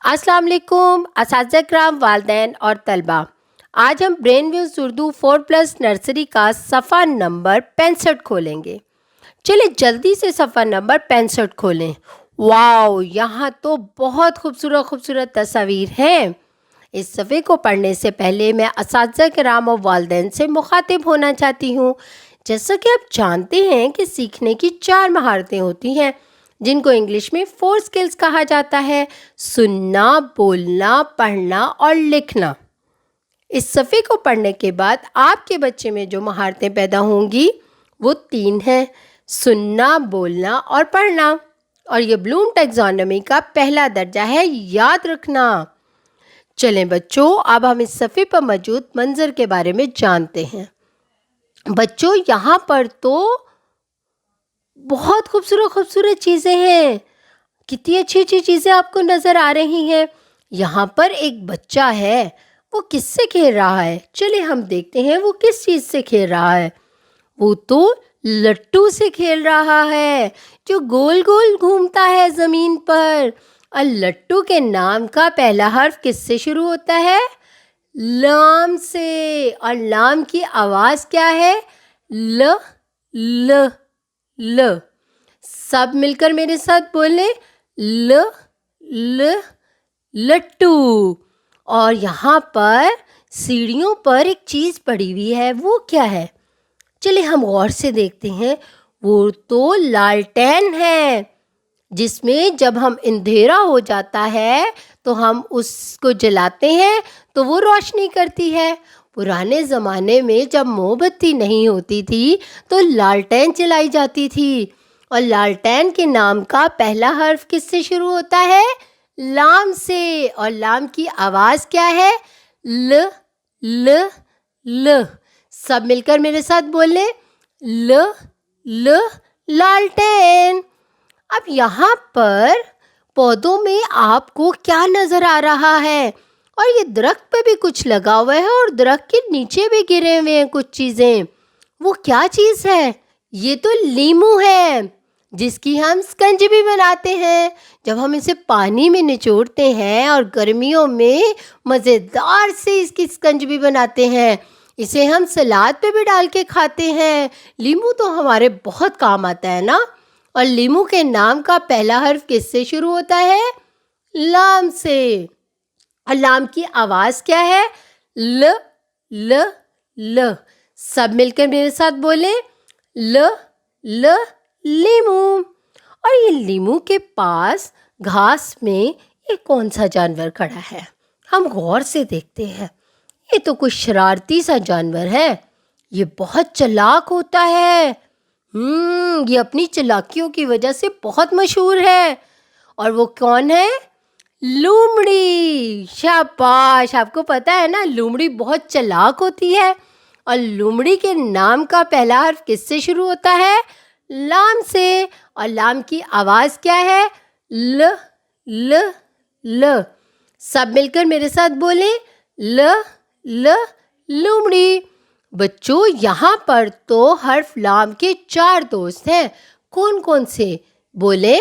अस्सलाम वालेकुम असातिज़ा किराम, वालिदैन और तलबा। आज हम ब्रेन व्यूज़ उर्दू 4+ नर्सरी का सफ़ा नंबर 65 खोलेंगे। चलिए जल्दी से सफ़ा नंबर 65 खोलें। वाओ, यहाँ तो बहुत खूबसूरत खूबसूरत तस्वीर हैं। इस सफ़े को पढ़ने से पहले मैं असातिज़ा किराम और वालिदैन से मुखातिब होना चाहती हूँ। जैसा कि आप जानते हैं कि सीखने की 4 महारतें होती हैं, जिनको इंग्लिश में 4 स्किल्स कहा जाता है: सुनना, बोलना, पढ़ना और लिखना। इस सफ़े को पढ़ने के बाद आपके बच्चे में जो महारतें पैदा होंगी वो 3 हैं: सुनना, बोलना और पढ़ना। और ये ब्लूम टैक्सोनॉमी का पहला दर्जा है, याद रखना। चलें बच्चों, अब हम इस सफ़े पर मौजूद मंजर के बारे में जानते हैं। बच्चों, यहाँ पर तो बहुत खूबसूरत खूबसूरत चीज़ें हैं। कितनी अच्छी अच्छी चीज़ें आपको नज़र आ रही हैं। यहाँ पर एक बच्चा है, वो किससे खेल रहा है? चलिए हम देखते हैं वो किस चीज़ से खेल रहा है। वो तो लट्टू से खेल रहा है, जो गोल गोल घूमता है ज़मीन पर। और लट्टू के नाम का पहला हर्फ किससे शुरू होता है? लाम से। और लाम की आवाज़ क्या है? ल ल ल। सब मिलकर मेरे साथ बोले, ल ल लट्टू। और यहाँ पर सीढ़ियों पर एक चीज़ पड़ी हुई है, वो क्या है? चलिए हम गौर से देखते हैं। वो तो लालटेन है, जिसमें जब हम अंधेरा हो जाता है तो हम उसको जलाते हैं तो वो रोशनी करती है। पुराने ज़माने में जब मोमबत्ती नहीं होती थी तो लालटेन जलाई जाती थी। और लालटेन के नाम का पहला हर्फ किससे शुरू होता है? लाम से। और लाम की आवाज़ क्या है? ल ल ल। सब मिलकर मेरे साथ बोले, ल ल लालटेन। अब यहाँ पर पौधों में आपको क्या नज़र आ रहा है? और ये दरख्त पे भी कुछ लगा हुआ है और दरख्त के नीचे भी गिरे हुए हैं कुछ चीज़ें। वो क्या चीज़ है? ये तो लीमू है, जिसकी हम स्कंजी बनाते हैं। जब हम इसे पानी में निचोड़ते हैं और गर्मियों में मज़ेदार से इसकी स्कंजी बनाते हैं। इसे हम सलाद पे भी डाल के खाते हैं। लीमू तो हमारे बहुत काम आता है ना। और लीमू के नाम का पहला हर्फ किससे शुरू होता है? लाम से। और लाम की आवाज़ क्या है? ल ल ल। सब मिलकर मेरे साथ बोले, ल ल लीमू। और ये लीमू के पास घास में ये कौन सा जानवर खड़ा है? हम गौर से देखते हैं। ये तो कुछ शरारती सा जानवर है। ये बहुत चालाक होता है। ये अपनी चालाकियों की वजह से बहुत मशहूर है। और वो कौन है? लोमड़ी। शाबाश, आपको पता है ना, लोमड़ी बहुत चालाक होती है। और लोमड़ी के नाम का पहला हर्फ किससे शुरू होता है? लाम से। और लाम की आवाज़ क्या है? ल ल ल। सब मिलकर मेरे साथ बोले, ल ल लोमड़ी। बच्चों, यहाँ पर तो हर्फ लाम के 4 दोस्त हैं। कौन कौन से? बोले,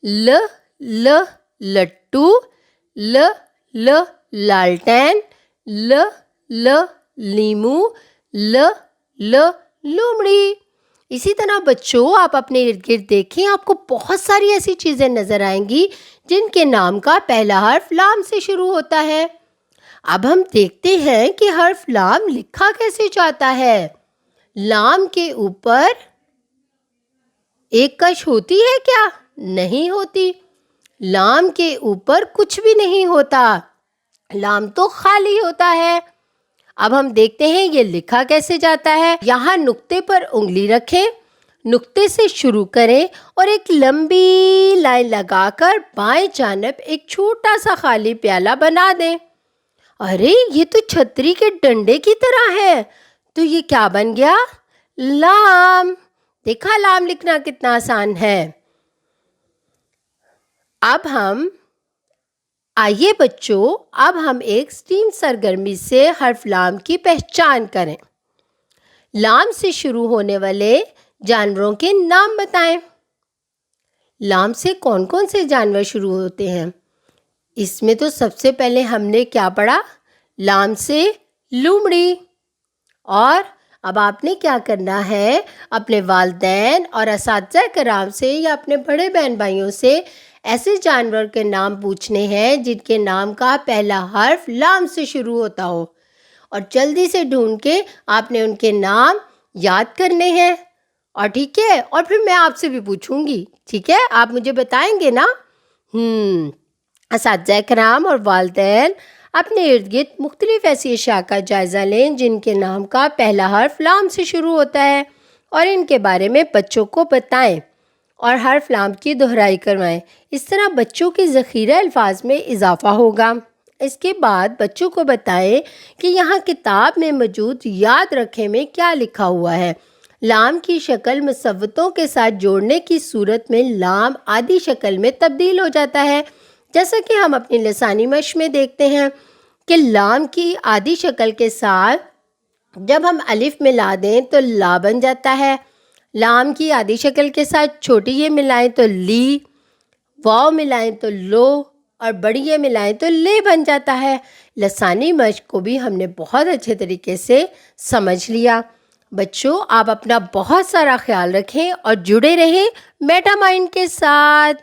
ल ल लट्टू, ल ल लालटेन, ल ल लीमू, ल ल लोमड़ी। इसी तरह बच्चों, आप अपने इर्द गिर्द देखें, आपको बहुत सारी ऐसी चीज़ें नज़र आएंगी जिनके नाम का पहला हर्फ लाम से शुरू होता है। अब हम देखते हैं कि हर्फ लाम लिखा कैसे जाता है। लाम के ऊपर एक कश होती है क्या? नहीं होती। लाम के ऊपर कुछ भी नहीं होता। लाम तो खाली होता है। अब हम देखते हैं ये लिखा कैसे जाता है। यहाँ नुक्ते पर उंगली रखें, नुक्ते से शुरू करें और एक लंबी लाइन लगाकर बाएं जानब एक छोटा सा खाली प्याला बना दें। अरे, ये तो छतरी के डंडे की तरह है। तो ये क्या बन गया? लाम। देखा लाम लिखना कितना आसान है। आइए बच्चों, अब हम एक स्टीम सरगर्मी से हर्फ लाम की पहचान करें। लाम से शुरू होने वाले जानवरों के नाम बताएं। लाम से कौन कौन से जानवर शुरू होते हैं? اس میں تو سب سے پہلے ہم نے کیا پڑھا؟ لام سے لومڑی. اور اب آپ نے کیا کرنا ہے؟ اپنے والدین اور اساتذہ کرام سے یا اپنے بڑے بہن بھائیوں سے ایسے جانور کے نام پوچھنے ہیں جن کے نام کا پہلا حرف لام سے شروع ہوتا ہو، اور جلدی سے ڈھونڈ کے آپ نے ان کے نام یاد کرنے ہیں. اور ٹھیک ہے، اور پھر میں آپ سے بھی پوچھوں گی، ٹھیک ہے؟ آپ مجھے بتائیں گے نا؟ اساتذہ کرام اور والدین اپنے ارد گرد مختلف ایسی اشیاء کا جائزہ لیں جن کے نام کا پہلا حرف لام سے شروع ہوتا ہے، اور ان کے بارے میں بچوں کو بتائیں اور حرف لام کی دہرائی کروائیں. اس طرح بچوں کے ذخیرہ الفاظ میں اضافہ ہوگا. اس کے بعد بچوں کو بتائیں کہ یہاں کتاب میں موجود یاد رکھے میں کیا لکھا ہوا ہے. لام کی شکل مصوتوں کے ساتھ جوڑنے کی صورت میں لام آدھی شکل میں تبدیل ہو جاتا ہے، جیسا کہ ہم اپنی لسانی مشق میں دیکھتے ہیں کہ لام کی آدھی شکل کے ساتھ جب ہم الف ملا دیں تو لا بن جاتا ہے. لام کی آدھی شکل کے ساتھ چھوٹی یہ ملائیں تو لی، واو ملائیں تو لو، اور بڑی یہ ملائیں تو لے بن جاتا ہے. لسانی مشق کو بھی ہم نے بہت اچھے طریقے سے سمجھ لیا. بچوں، آپ اپنا بہت سارا خیال رکھیں اور جڑے رہیں میٹا مائنڈ کے ساتھ.